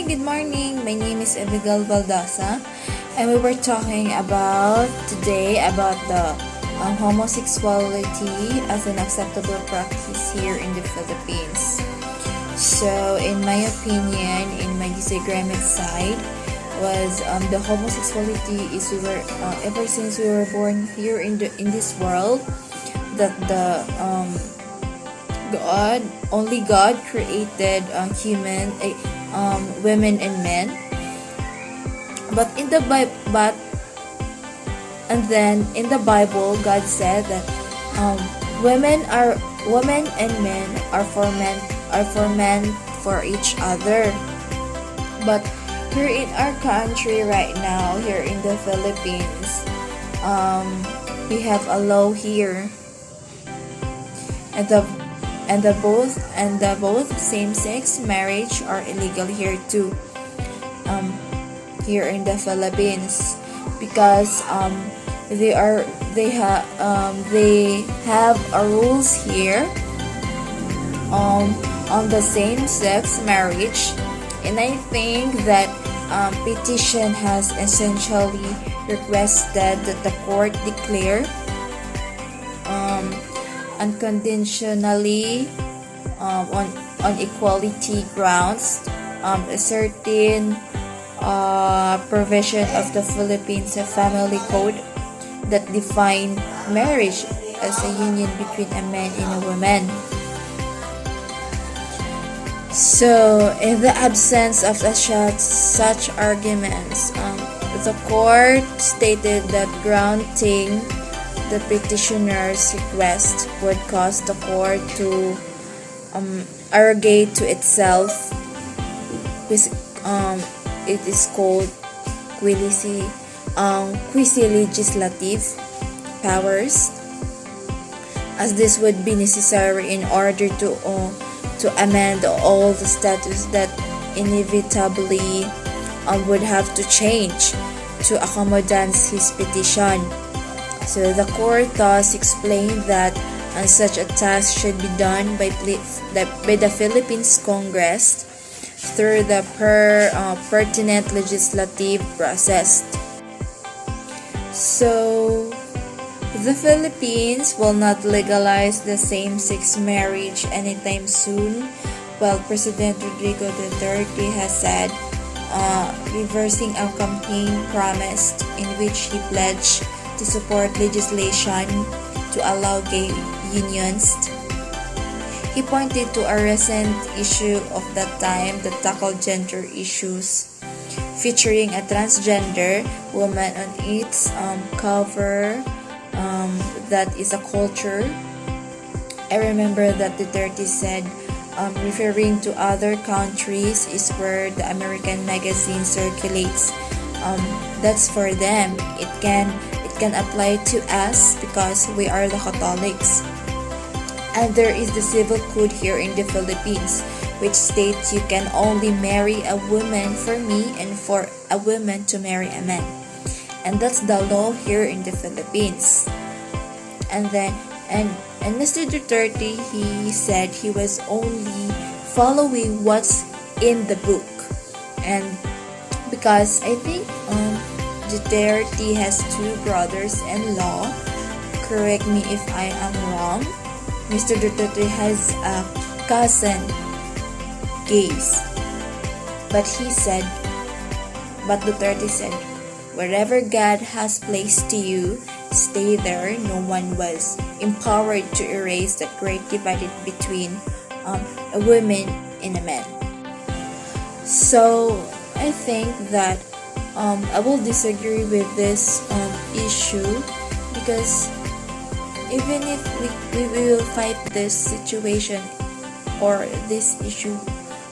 good morning. My name is Abigail Baldaza, and we were talking about today about the homosexuality as an acceptable practice here in the Philippines. So, in my opinion, in my disagreement side, was the homosexuality is we were ever since we were born here in this world that the only God created human women and men, but then in the Bible God said that women and men are for men for each other. But here in our country right now, here in the Philippines, we have a law here, and the both same-sex marriage are illegal here too, here in the Philippines, because they have a rules here on the same-sex marriage. And I think that petition has essentially requested that the court declare unconditionally on equality grounds a certain provision of the Philippines Family Code that define marriage as a union between a man and a woman. So, in the absence of such arguments, the court stated that granting the petitioner's request would cause the court to arrogate to itself, which it is called quasi-legislative powers, as this would be necessary in order to amend all the statutes that inevitably would have to change to accommodate his petition. So the court thus explained that such a task should be done by the Philippines Congress through the pertinent legislative process. So the Philippines will not legalize the same-sex marriage anytime soon, while President Rodrigo Duterte has said, reversing a campaign promise in which he pledged to support legislation to allow gay unions. He pointed to a recent issue of that time that tackled gender issues, featuring a transgender woman on its cover. That is a culture. I remember that Duterte said, referring to other countries is where the American magazine circulates. That's for them. It can apply to us because we are the Catholics. And there is the civil code here in the Philippines, which states you can only marry a woman for me and for a woman to marry a man. And that's the law here in the Philippines. And Mr. Duterte, he said he was only following what's in the book. And because I think Duterte has two brothers-in-law, correct me if I am wrong. Mr. Duterte has a cousin, gays. But Duterte said, wherever God has placed to you, stay there. No one was empowered to erase that great divide between a woman and a man. So I think that I will disagree with this issue, because even if we will fight this situation or this issue,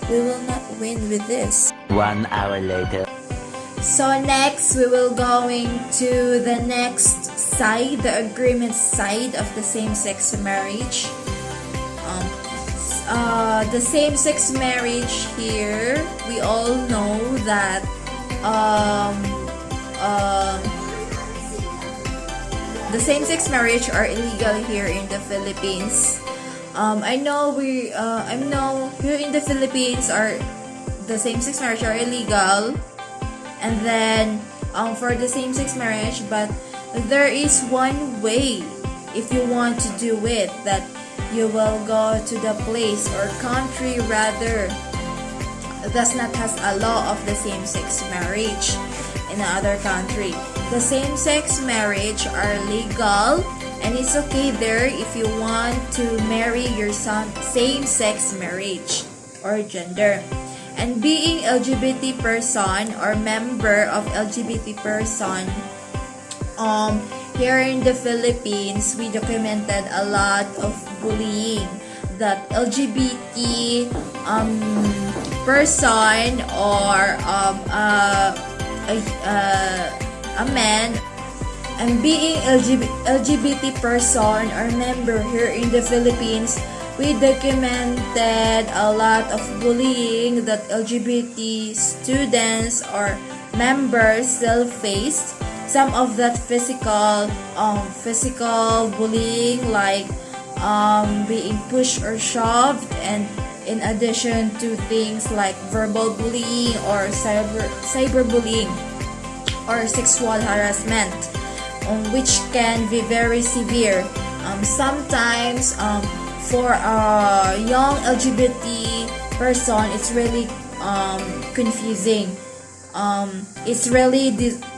we will not win with this. 1 hour later. So next, we will going to the next side, the agreement side of the same-sex marriage. The same-sex marriage here, we all know that the same-sex marriage are illegal here in the Philippines. I know here in the Philippines the same-sex marriage are illegal, and then for the same-sex marriage, but there is one way if you want to do it, that you will go to the place or country rather does not has a law of the same-sex marriage in another country. The same-sex marriage are legal, and it's okay there if you want to marry your same-sex marriage or gender. And being LGBT person or member of LGBT person, here in the Philippines, we documented a lot of bullying that LGBT person or a man, and being LGBT person or member here in the Philippines, we documented a lot of bullying that LGBT students or members still faced. Some of that physical bullying, like being pushed or shoved, and in addition to things like verbal bullying or cyberbullying or sexual harassment, which can be very severe. Sometimes for a young LGBT person, it's really confusing. It's really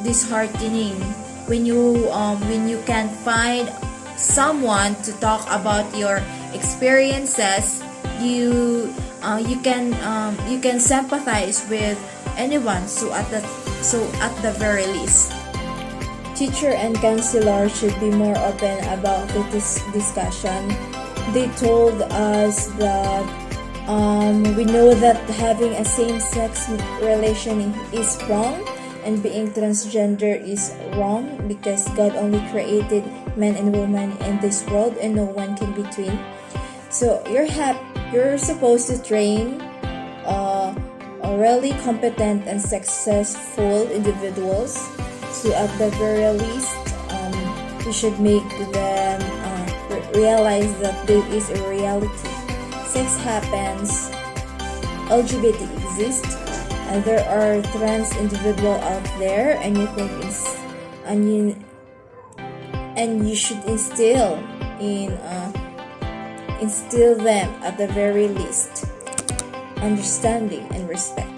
disheartening when you can find someone to talk about your experiences. You can sympathize with anyone. So at the very least, teacher and counselor should be more open about this discussion. They told us that we know that having a same-sex relation is wrong, and being transgender is wrong, because God only created men and women in this world and no one can between. So you're supposed to train a really competent and successful individuals. So at the very least, you should make them realize that there is a reality. Sex happens, LGBT exists, and there are trans individuals out there, and you think you should instill them at the very least understanding and respect.